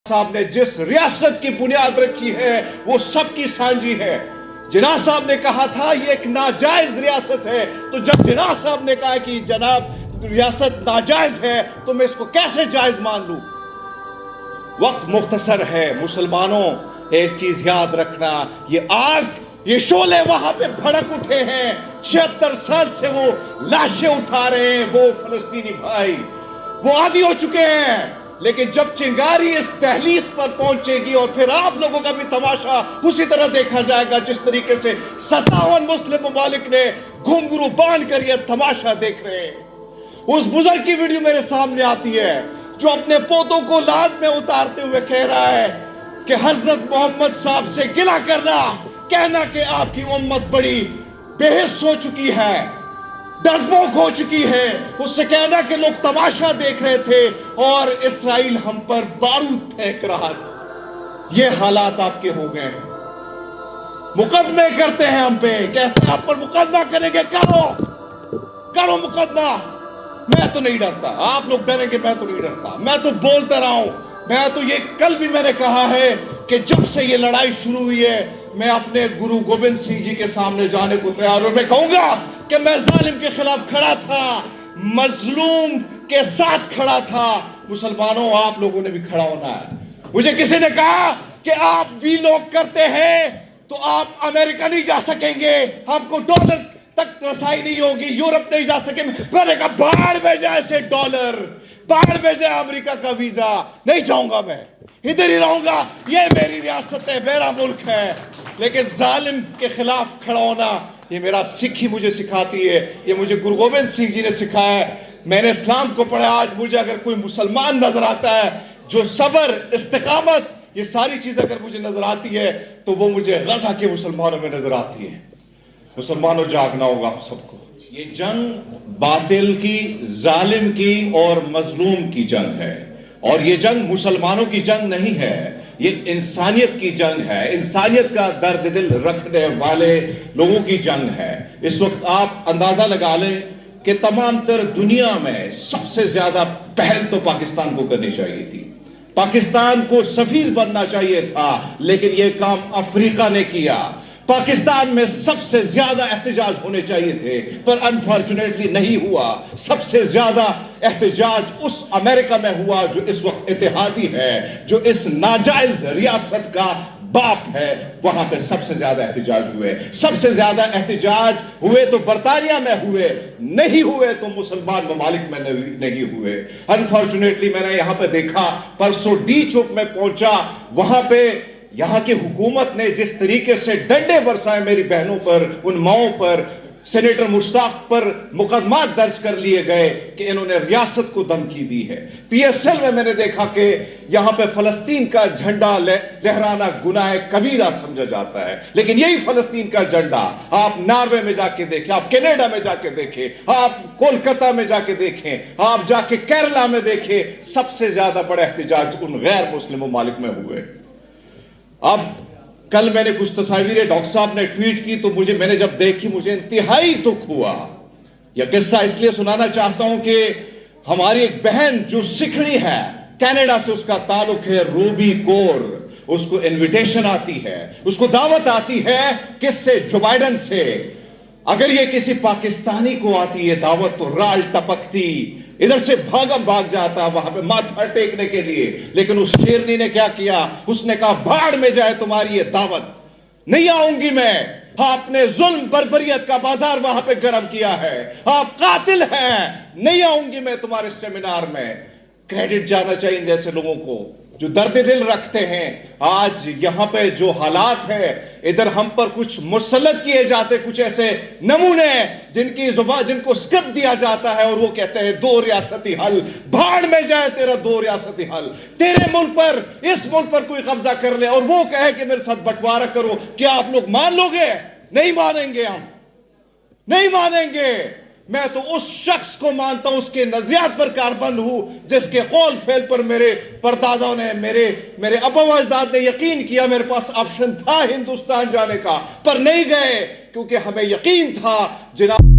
صاحب نے جس ریاست کی بنیاد رکھی ہے وہ سب کی سانجی ہے۔ جناح صاحب نے کہا تھا یہ ایک ناجائز ریاست ہے، تو جب جناح صاحب نے کہا کہ جناب ریاست ناجائز ہے تو میں اس کو کیسے جائز مان لوں؟ وقت مختصر ہے مسلمانوں، ایک چیز یاد رکھنا، یہ آگ، یہ شعلے وہاں پہ بھڑک اٹھے ہیں، 76 سال سے وہ لاشیں اٹھا رہے ہیں وہ فلسطینی بھائی، وہ عادی ہو چکے ہیں، لیکن جب چنگاری اس دہلیز پر پہنچے گی اور پھر آپ لوگوں کا بھی تماشا اسی طرح دیکھا جائے گا جس طریقے سے 57 مسلم ممالک نے گھنگرو باندھ کر یہ تماشا دیکھ رہے ہیں۔ اس بزرگ کی ویڈیو میرے سامنے آتی ہے جو اپنے پوتوں کو لاد میں اتارتے ہوئے کہہ رہا ہے کہ حضرت محمد صاحب سے گلہ کرنا، کہنا کہ آپ کی امت بڑی بے حس ہو چکی ہے، ڈرپوک ہو چکی ہے، اس سے کہنا کہ لوگ تماشا دیکھ رہے تھے اور اسرائیل ہم پر بارود پھینک رہا تھا۔ یہ حالات آپ کے ہو گئے ہیں، مقدمے کرتے ہیں ہم پہ، کہتے ہیں آپ پر مقدمہ کریں گے، کرو مقدمہ۔ میں تو نہیں ڈرتا، آپ لوگ ڈریں گے، میں تو نہیں ڈرتا، میں تو بولتا رہا ہوں، میں تو یہ کل بھی میں نے کہا ہے کہ جب سے یہ لڑائی شروع ہوئی ہے میں اپنے گرو گوبند سنگھ جی کے سامنے جانے کو تیار ہوں، میں کہوں گا کہ میں ظالم کے خلاف کھڑا تھا، مظلوم کے ساتھ کھڑا تھا۔ مسلمانوں آپ لوگوں نے بھی کھڑا ہونا ہے۔ مجھے کسی نے کہا کہ آپ بھی لوگ کرتے ہیں تو آپ امریکہ نہیں جا سکیں گے، آپ کو ڈالر تک رسائی نہیں ہوگی، یورپ نہیں جا سکیں۔ میں نے کہا باہر بھیجے ایسے ڈالر، باہر بھیجے امریکہ کا ویزا، نہیں جاؤں گا، میں ادھر ہی رہوں گا، یہ میری ریاست ہے، میرا ملک ہے۔ لیکن ظالم کے خلاف کھڑا ہونا یہ میرا سکھی مجھے سکھاتی ہے، یہ مجھے گرو گوبند سنگھ جی نے سکھایا ہے۔ میں نے اسلام کو پڑھا، آج مجھے اگر کوئی مسلمان نظر آتا ہے جو صبر، استقامت، یہ ساری چیز اگر مجھے نظر آتی ہے تو وہ مجھے غزہ کے مسلمانوں میں نظر آتی ہے۔ مسلمانوں جاگنا ہوگا آپ سب کو۔ یہ جنگ باطل کی، ظالم کی اور مظلوم کی جنگ ہے، اور یہ جنگ مسلمانوں کی جنگ نہیں ہے، یہ انسانیت کی جنگ ہے، انسانیت کا درد دل رکھنے والے لوگوں کی جنگ ہے۔ اس وقت آپ اندازہ لگا لیں کہ تمام تر دنیا میں سب سے زیادہ پہل تو پاکستان کو کرنی چاہیے تھی، پاکستان کو سفیر بننا چاہیے تھا، لیکن یہ کام افریقہ نے کیا۔ پاکستان میں سب سے زیادہ احتجاج ہونے چاہیے تھے پر انفارچونیٹلی نہیں ہوا۔ سب سے زیادہ احتجاج اس امریکہ میں ہوا جو اس وقت اتحادی ہے، جو اس ناجائز ریاست کا باپ ہے، وہاں پہ سب سے زیادہ احتجاج ہوئے۔ سب سے زیادہ احتجاج ہوئے تو برطانیہ میں ہوئے، نہیں ہوئے تو مسلمان ممالک میں نہیں ہوئے۔ انفارچونیٹلی میں نے یہاں پہ دیکھا، پرسوں ڈی چوک میں پہنچا، وہاں پہ یہاں کی حکومت نے جس طریقے سے ڈنڈے برسائے میری بہنوں پر، ان ماؤں پر، سینیٹر مشتاق پر مقدمات درج کر لیے گئے کہ انہوں نے ریاست کو دھمکی دی ہے۔ پی ایس ایل میں نے دیکھا کہ یہاں پہ فلسطین کا جھنڈا لہرانا گناہ کبیرہ سمجھا جاتا ہے، لیکن یہی فلسطین کا جھنڈا آپ ناروے میں جا کے دیکھیں، آپ کینیڈا میں جا کے دیکھیں، آپ کولکتہ میں جا کے دیکھیں، آپ جا کے کیرلا میں دیکھیں، سب سے زیادہ بڑا احتجاج ان غیر مسلم ممالک میں ہوئے۔ اب کل میں نے کچھ تصاویریں ڈاکٹر صاحب نے ٹویٹ کی تو میں نے جب دیکھی مجھے انتہائی دکھ ہوا۔ یہ قصہ اس لیے سنانا چاہتا ہوں کہ ہماری ایک بہن جو سکھڑی ہے، کینیڈا سے اس کا تعلق ہے، روبی کور، اس کو انویٹیشن آتی ہے، اس کو دعوت آتی ہے، کس سے؟ جو بائیڈن سے۔ اگر یہ کسی پاکستانی کو آتی ہے دعوت تو رال ٹپکتی، ادھر سے بھاگ جاتا وہاں پہ ماتھا ٹیکنے کے لیے، لیکن اس شیرنی نے کیا کیا؟ اس نے کہا بھاڑ میں جائے تمہاری یہ دعوت، نہیں آؤں گی میں۔ آپ نے ظلم بربریت کا بازار وہاں پہ گرم کیا ہے، آپ قاتل ہیں، نہیں آؤں گی میں تمہارے سیمینار میں۔ کریڈٹ جانا چاہیے ان جیسے لوگوں کو جو درد دل رکھتے ہیں۔ آج یہاں پہ جو حالات ہے، ادھر ہم پر کچھ مسلط کیے جاتے کچھ ایسے نمونے جن کی زبان، جن کو سکرپٹ دیا جاتا ہے اور وہ کہتے ہیں 2 ریاستی حل، بھاڑ میں جائے تیرا 2 ریاستی حل۔ تیرے ملک پر، اس ملک پر کوئی قبضہ کر لے اور وہ کہے کہ میرے ساتھ بٹوارہ کرو، کیا آپ لوگ مان لو گے؟ نہیں مانیں گے، ہم نہیں مانیں گے۔ میں تو اس شخص کو مانتا ہوں، اس کے نظریات پر کاربند ہوں جس کے قول فعل پر میرے پردادوں نے، میرے ابا و اجداد نے یقین کیا۔ میرے پاس آپشن تھا ہندوستان جانے کا پر نہیں گئے کیونکہ ہمیں یقین تھا جناب